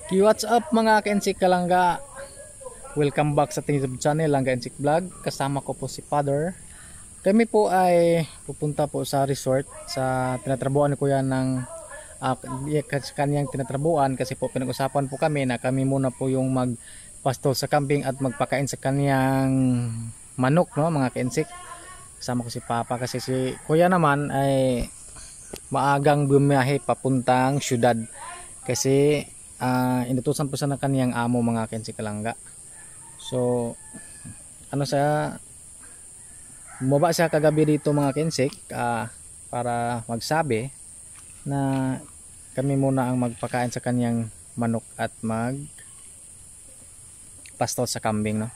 What's up mga ka-insik kalangga? Welcome back sa ating YouTube channel, Langga Insik Vlog. Kasama ko po si Father. Kami po ay pupunta po sa resort sa tinatrabuan ko yan ng kanyang tinatrabuan, kasi po pinag-usapan po kami na kami muna po yung magpastol sa kambing at magpakain sa kanyang manok, no mga ka-insik. Kasama ko si Papa kasi si Kuya naman ay maagang bumiyahe papuntang syudad kasi inutusan po sa kaniyang amo mga ka-insik kalangga. So ano siya, bumaba siya kagabi dito mga ka-insik para magsabi na kami muna ang magpakain sa kaniyang manok at magpastol sa kambing, no.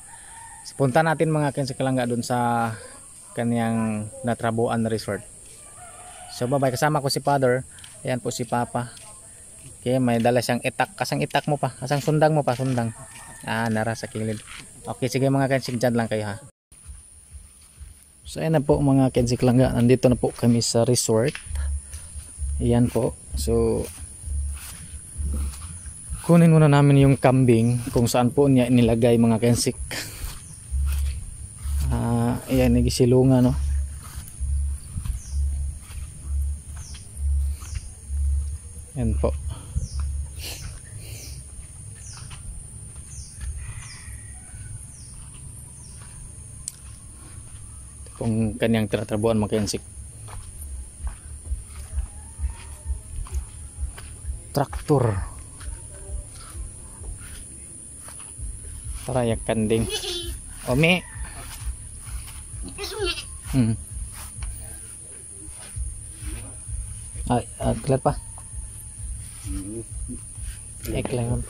So, punta natin mga ka-insik kalangga dun sa kaniyang natrabuan resort. So babay, kasama ko si Father. Ayan po si Papa. Okay, may dala siyang itak. Kasang itak mo pa? Kasang sundang mo pa? Sundang. Nara sa kilid. Okay, sige mga ka-insik, dyan lang kayo ha. So ayan na po mga ka-insik langga. Nandito na po kami sa resort. Ayan po. So kunin muna namin yung kambing kung saan po niya inilagay mga ka-insik. Ayan, nagisilunga, no. Ayan po. Kung kanyang tinatrabuan mga ka-insik. Traktor. Tarayak kanding. Omi. Kelar pa. Kelar.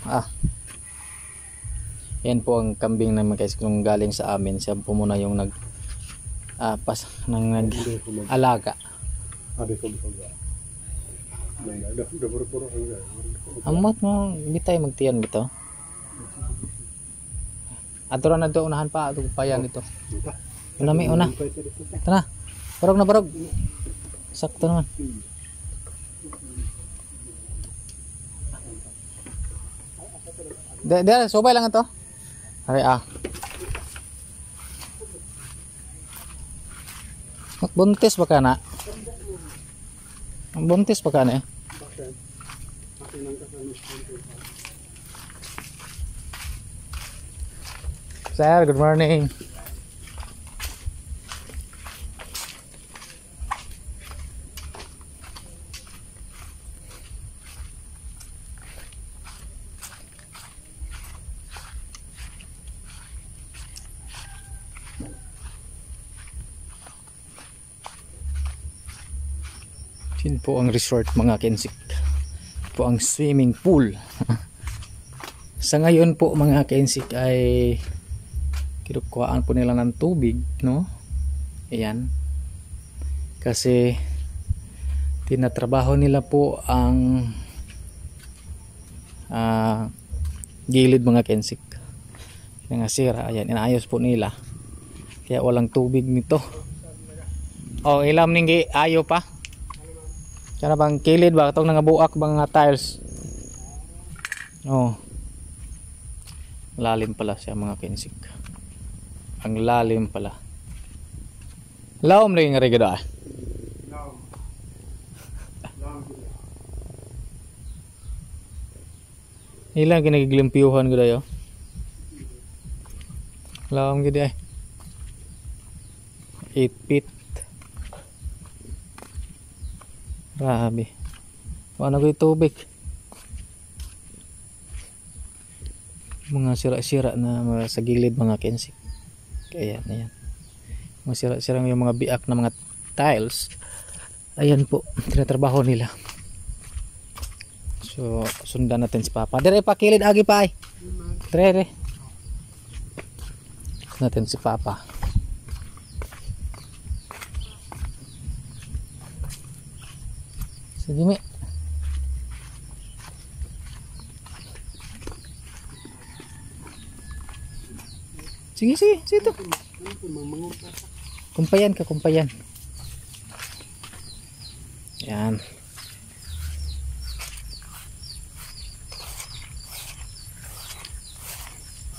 Yan po ang kambing na mga ka-insik nung galing sa amin. Siya po muna yung nag-alaga. Amot mo, bitay magtiyan bito. Aturan na do, unahan pa, ito payan ito. Una. Tara, barog na barog. Sakto naman. Dahil, sobay lang ito. Hari buntis pa ka na? Buntis pa ka na eh? Sir, good morning. Yan po ang resort mga ka-insik. Po ang swimming pool. Sa ngayon po mga ka-insik ay kinukuhaan po nila ng tubig, no. Ayan. Kasi tinatrabaho nila po ang gilid mga ka-insik. Kaya nga sira, ayan, inaayos po nila. Kaya walang tubig nito. Ilam ning ayo pa. Kaya bang kilid ba itong nangabuak mga tiles. Lalim pala siya mga ka-insik. Ang lalim pala. Laom rin nga rigado ilang ginagilimpiyuhan ko dayo. Laom gid 8 feet. Grabe. Ano ko yung tubig? Mga sira-sira na sa gilid mga ka-insik. Ayan, ayan. Mga sira-sira yung mga biak na mga tiles. Ayan po, tinatrabaho nila. So, sundan natin si Papa. Dire pa, kilid agi pa ay. Dire. Natin si Papa. Sige mi. Sige, ito. Kumpayan. Yan.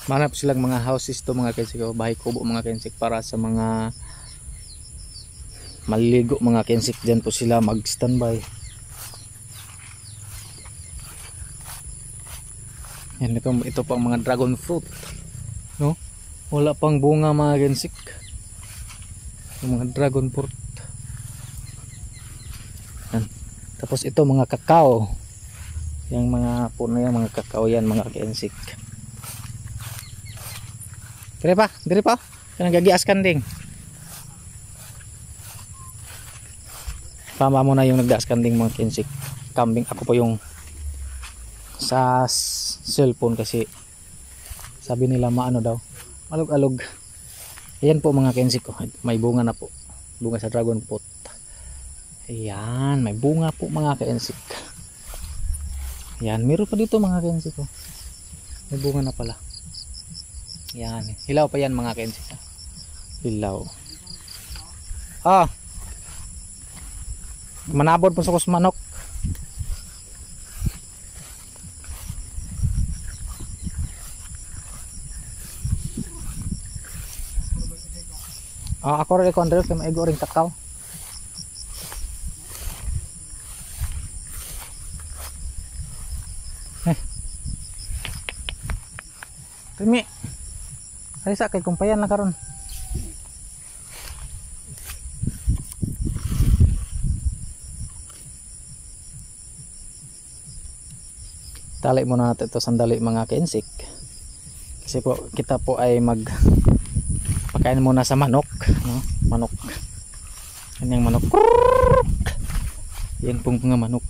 manap silang mga houses to mga kensik, bahay kubo mga kensik, para sa mga maliligo mga kensik. Dyan po sila mag standby. Yan, ito pang mga dragon fruit, no? Wala pang bunga mga kensik, yung mga dragon fruit. Yan. Tapos ito mga kakao, yung mga puno yan, mga kakao yan mga kensik. Dire pa kanang gagias kan ding. Tama mo na yung nagdaas kan ding mga kensik. Kambing ako po yung sa cellphone kasi sabi nila maano daw, alog-alog. Ayan po mga kensik, may bunga na po, bunga sa dragon fruit. Ayan, may bunga po mga kensik. Ayan, meron pa dito mga kensik, may bunga na pala. Yan, hilaw pa yan mga kensik. Hilaw. Manabod po sa kusmanok. Ako rin ko Andres, kaya maigo rin kakao. Timi. Ay sa kay kumpayan na karon. Tali muna natin ito sandali mga kensik. Kasi po kita po ay pakain muna sa manok, no? Manok. Kanyang manok. Yan pong mga manok.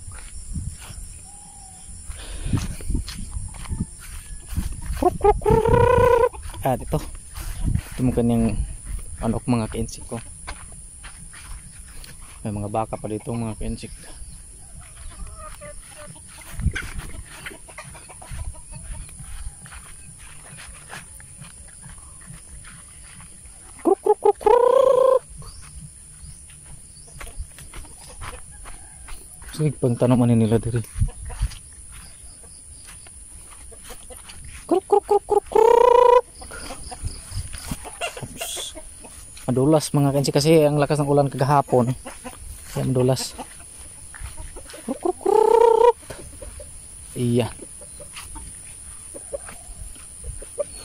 Ito mo kanyang manok mga kensik ko. May mga baka pa dito mga kensik. Sige pang tanaman nila diri. Madulas mga kensik kasi ang lakas ng ulan kagahapon. Kaya madulas. Iya.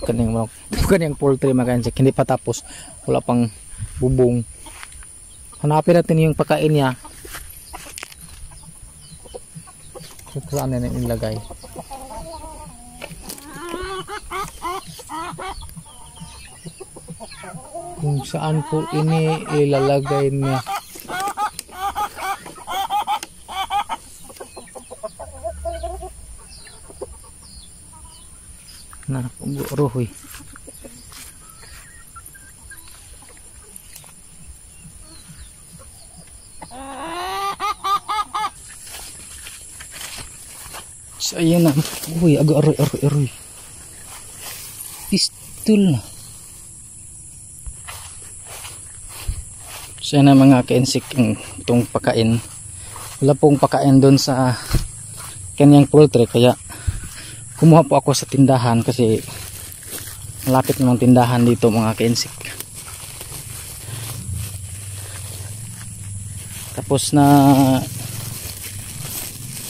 Kanyang poultry mga kensik, hindi pa tapos. Wala pang bubong. Hanapin natin yung pagkain niya. Saan na nilagay? Kung saan po ini ilalagay niya. Nah, ruhoy. So ayan na. Uy, aroy. Pistol na. So yan na mga kensik itong pakain. Wala pong pakain doon sa kanyang poultry, kaya kumuha po ako sa tindahan kasi malapit ng tindahan dito mga kensik. Tapos na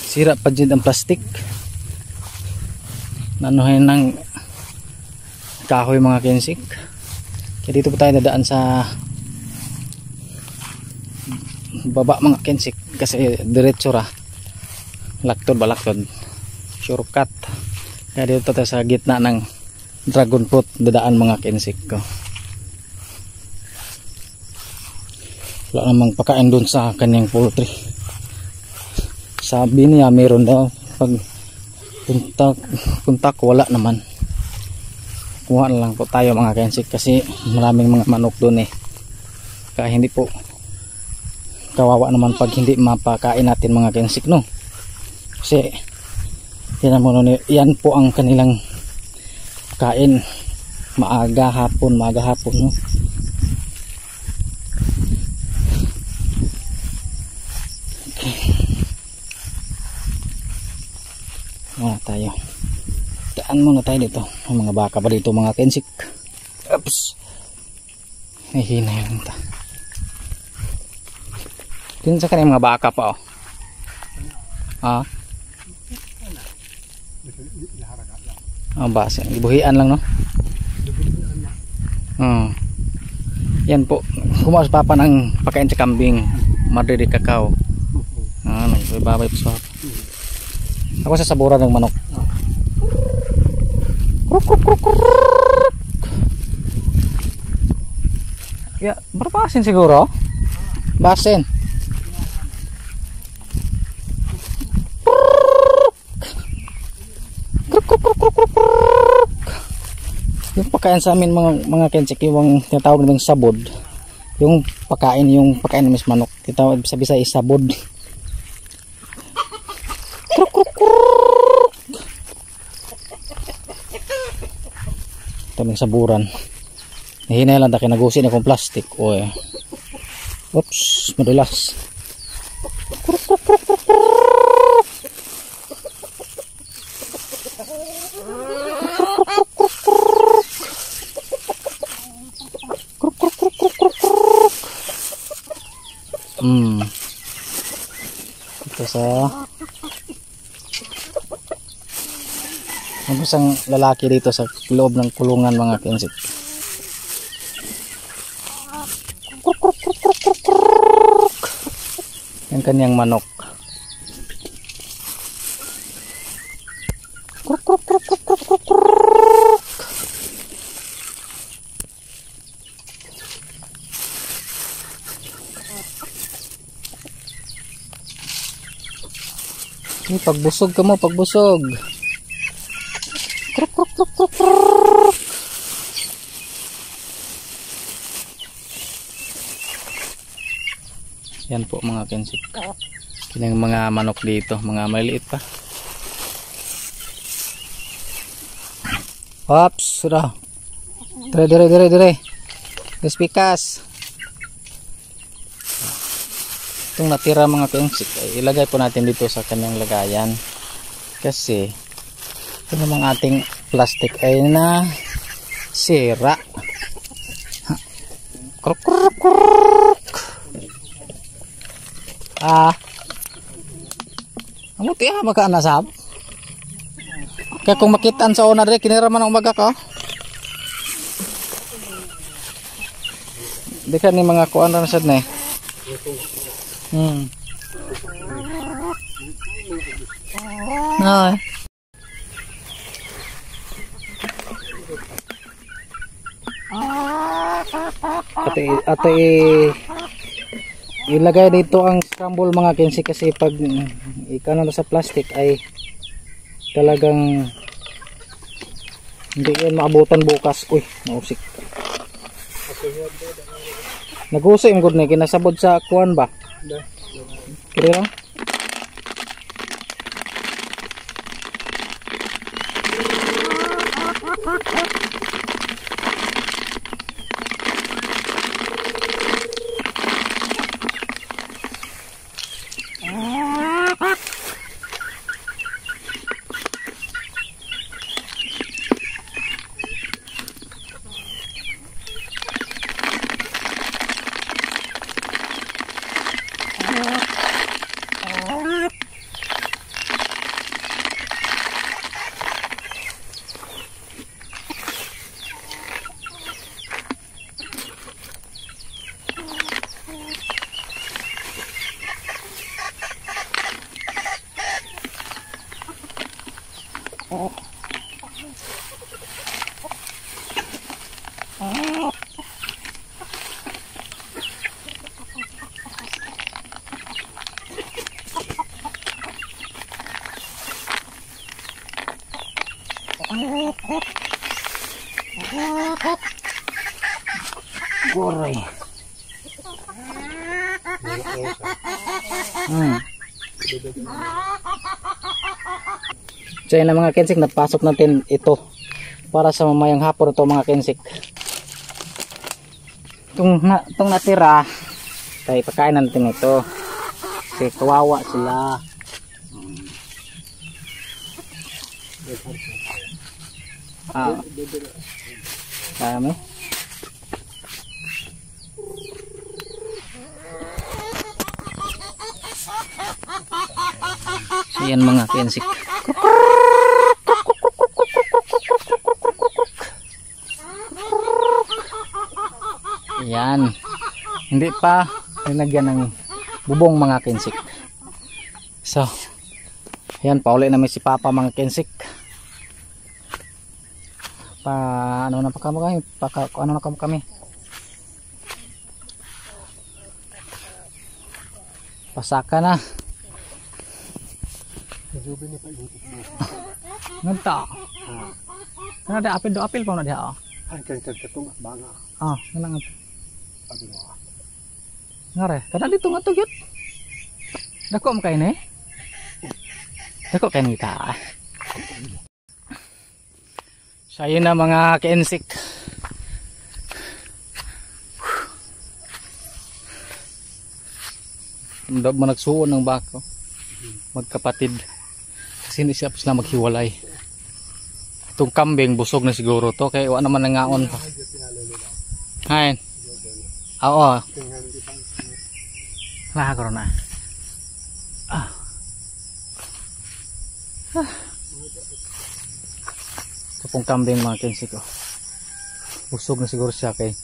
sira pa dyan ang plastic. Nanuhin ng kahoy mga kensik. Kaya dito po tayo dadaan sa baba mga kensik kasi diretso ra, laktod shortcut. Kaya dito tayo sa gitna ng dragon fruit dadaan mga kensik ko. Wala namang pakain dun sa kanyang poultry. Sabi niya meron daw, pag punta ko wala naman. Kuha na lang po tayo mga kensik kasi maraming mga manok dun kaya hindi po, kawawa naman pag hindi mapakain natin mga kensik, no? Kasi yan po ang kanilang kain maaga hapon, no? Okay. Tayo Daan muna tayo dito. May mga baka pa dito mga kensik. Oops. Ay hinay lang ta. Tinsa ka na yung mga baka pa oh. Ah. Base. Ibuhian lang no. Yan po. Kumaos papa ng pakain sa kambing. Madrid kakao. Nagbabay po sa ako sa saburan ng manok. Ya, berpasin siguro. Basin. Yung pagkain sa amin mga kensik, yung tinatawag naming sabod. Yung pagkain ng manok. Tinatawag sa Bisaya sabod. Taming saburan. Nahinay lang tayo nagusin akong plastic. Oy. Oops, madulas. Ito sa ang isang lalaki dito sa loob ng kulungan mga kensik. Yung kanyang manok. Pagbusog ka mo, pagbusog. Yan po mga kensik. Yung mga manok dito, mga maliit pa. Ops, sudah. Dire. Despikas. Itong natira mga kensik, ilagay po natin dito sa kanyang lagayan. Kasi ito namang ating plastic ay na sira. Ang muti magkaanasab. Kaya kung makitaan sa una rin, kiniraman ang umaga ko. Di ka ni mga kuan na sad na eh. Ate ilagay dito ang scramble mga kensik kasi pag ikano na sa plastic ay talagang hindi yan maabutan bukas. Uy, nausik. Nag-usay ang good na kinasabod sa kuwan ba? Kaya lang. Goray. So yun na mga kensik, napasok natin ito para sa mamayang hapon ito mga kensik. Itong natira tayo pagkain natin ito kasi kawawa sila. Ah. Dami. So yan mga kensik. Yan. Hindi pa nilagyan ng bubong mga kensik. So, yan, pauli namin si Papa mga kensik. Ano na pa kami? Ano na kami? Pasaka na. Nganta. Kana ada apil do apil pa na diha. Ay kan katong banga. Ah, ngana nga. Abi mo. Ngare, kada dito nga to gyud. Dako mo kay ni. Dako kay ni ta. So ayun na mga kensik. Hindi mo nagsuon ng bako. Magkapatid. Kasi hindi siya sila maghiwalay. Itong kambing busog na siguro to. Kaya wala naman nangaon pa. Hain. Oo. Nakakaroon na. Ito pong kambing mga kensik ko. Busog na siguro siya kay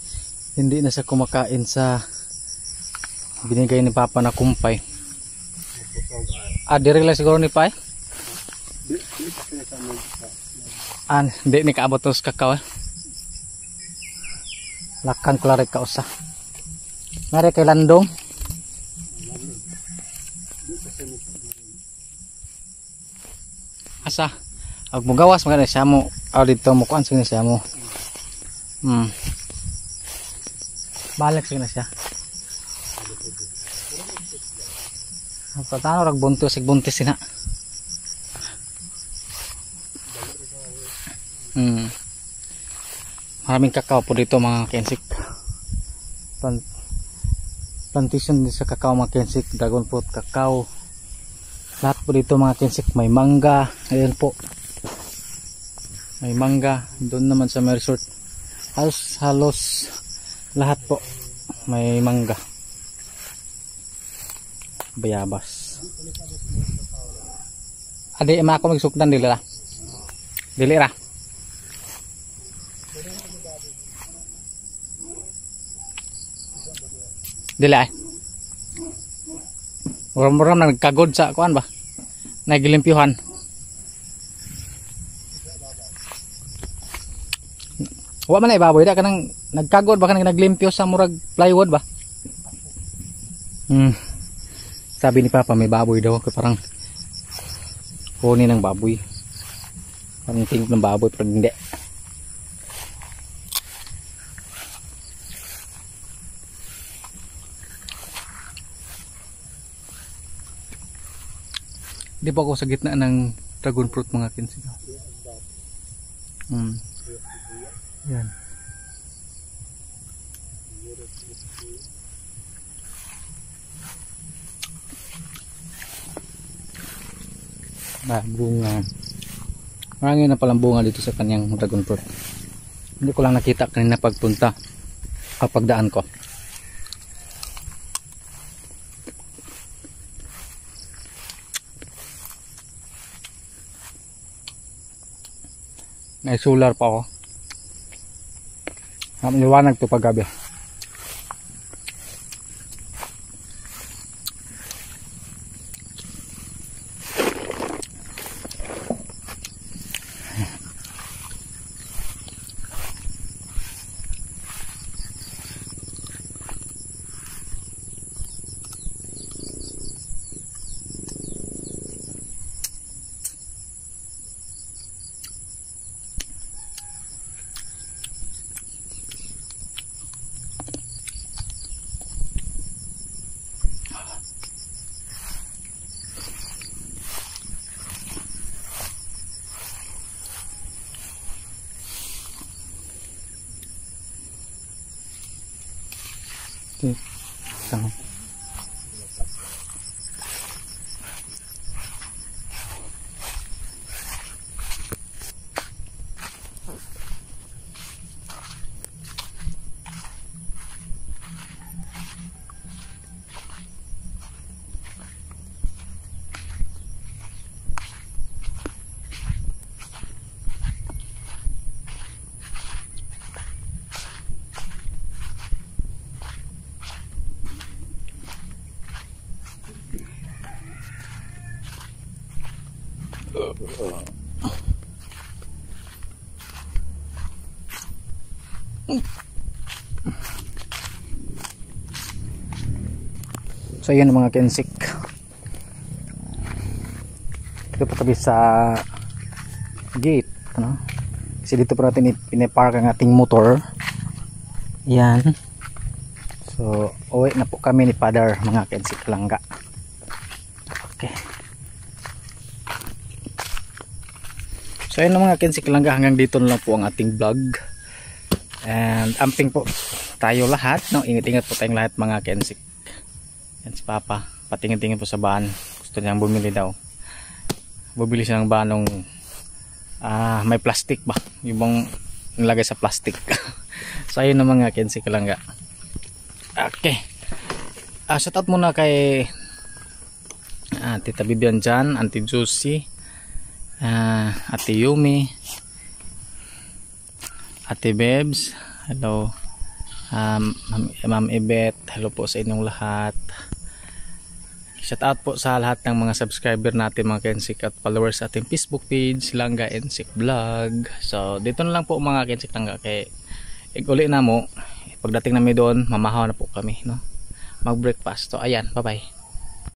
hindi na siya kumakain sa binigay ni Papa na kumpay. Diri lang siguro ni Pai. Hindi ni kaabot to sa kakao. Lakan ko larik ka usa. Ngari kay landong. Asa? Ag mo gawas magana siya mo. Dito mo kuan sige siya mo. Balik sige na siya. Patano rag buntis sig buntis sina. Maraming kakao po dito mga kensik. Plantation din sa kakao mga kensik, dragon fruit, kakao. Lahat po dito mga kensik, may mangga. Ayan po. May mangga. Doon naman sa may resort. Halos lahat po may mangga. Bayabas. Adi ema ako magsukdan dili ra. Dili ra. Dili ay. Muram-muram na nagkagod sa kuan ba? Naglimpyuhan. Wa man ay baboy da kanang nagkagod ba kanang naglimpyo sa murag plywood ba? Sabi ni Papa may baboy daw, parang kunin ng baboy. Parang tingog ng baboy pero hindi. Di ba ako sa gitna ng dragon fruit mga kensik? Yan. Bunga. Marami na palang bunga dito sa kanyang dragon fruit. Hindi ko lang nakita kanina pagpunta kapag daan ko. May solar pa ako. Liwanag to paggabi. Isang So yun mga kensik, dito po tabi sa gate, ano? Kasi dito po natin pinapark ang ating motor. Yan. So uwi na po kami ni Father mga kensik langga. Okay. So yun mga kensik langga, hanggang dito na lang po ang ating vlog. And amping po tayo lahat, no? Ingat-ingat po tayong lahat mga kensik. Yan si Papa, patingin-tingin po sa bahan. Gusto niyang bumili daw. Bumili siya ng bahan ng may plastic ba? Yung bang nilagay sa plastic. So ayun na mga kensik langga. Okay. Shout out muna kay Tita Bibian dyan, Auntie Josie, Ate Yumi, Ate Bebs, hello, Ma'am Ibet, hello po sa inyong lahat. Shout out po sa lahat ng mga subscriber natin mga kensik at followers sa ating Facebook page, Langga Ensik Vlog. So dito na lang po mga kensik langga, kay uli na mo. Pagdating namin doon, mamahaw na po kami, no? Mag breakfast. So ayan, bye bye.